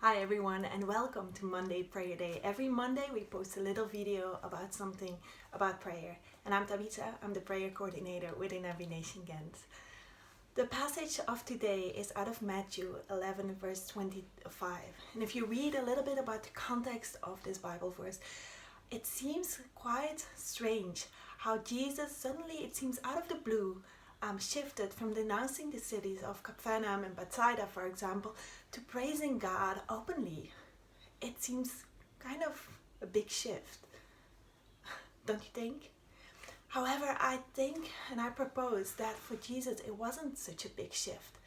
Hi everyone and welcome to Monday Prayer Day. Every Monday we post a little video about something about prayer. And I'm Tabitha, I'm the prayer coordinator within Every Nation Gent. The passage of today is out of Matthew 11 verse 25. And if you read a little bit about the context of this Bible verse, it seems quite strange how Jesus suddenly, it seems out of the blue, shifted from denouncing the cities of Capernaum and Bethsaida, for example, to praising God openly. It seems kind of a big shift, don't you think? However, I think and I propose that for Jesus it wasn't such a big shift.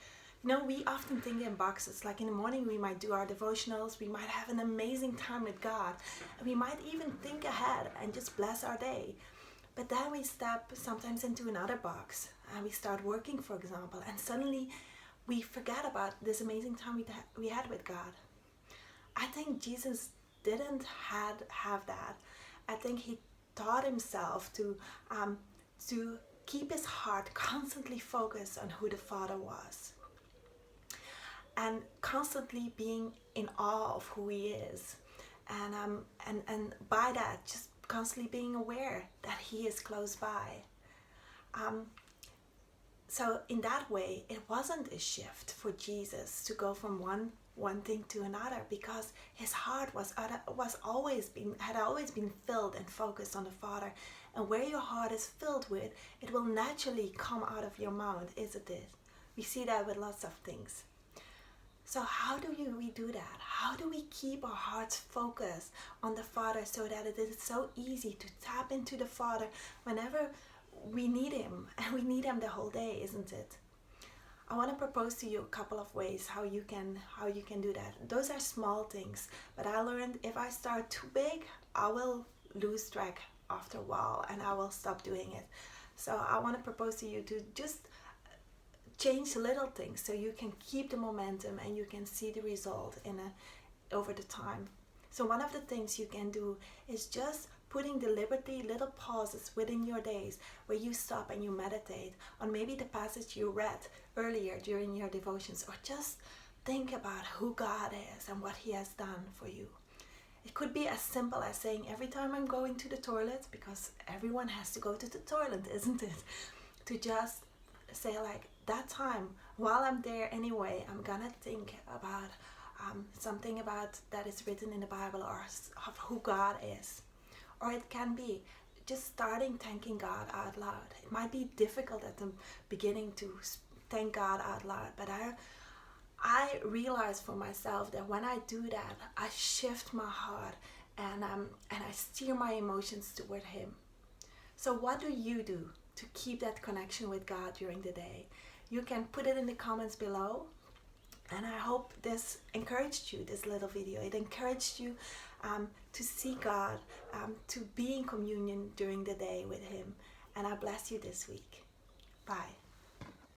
You know, we often think in boxes, like in the morning we might do our devotionals, we might have an amazing time with God, and we might even think ahead and just bless our day. But then we step sometimes into another box and we start working, for example, and suddenly we forget about this amazing time we had with God. I think Jesus didn't have that. I think he taught himself to keep his heart constantly focused on who the Father was, and constantly being in awe of who he is, and by that just constantly being aware that he is close by. So in that way, it wasn't a shift for Jesus to go from one thing to another, because his heart had always been filled and focused on the Father. And where your heart is filled with, it will naturally come out of your mouth, isn't it? We see that with lots of things. So how do we do that? How do we keep our hearts focused on the Father so that it is so easy to tap into the Father whenever we need him? And we need him the whole day, isn't it? I want to propose to you a couple of ways how you can do that. Those are small things, but I learned if I start too big, I will lose track after a while and I will stop doing it. So I want to propose to you to just change little things so you can keep the momentum and you can see the result over the time. So one of the things you can do is just putting deliberately little pauses within your days where you stop and you meditate on maybe the passage you read earlier during your devotions, or just think about who God is and what he has done for you. It could be as simple as saying, every time I'm going to the toilet, because everyone has to go to the toilet, isn't it? To just say, like, that time while I'm there anyway, I'm gonna think about something about that is written in the Bible, or of who God is. Or it can be just starting thanking God out loud. It might be difficult at the beginning to thank God out loud, but I realize for myself that when I do that, I shift my heart and I steer my emotions toward him. So what do you do to keep that connection with God during the day? You can put it in the comments below. And I hope this encouraged you, this little video. It encouraged you to see God, to be in communion during the day with him. And I bless you this week. Bye.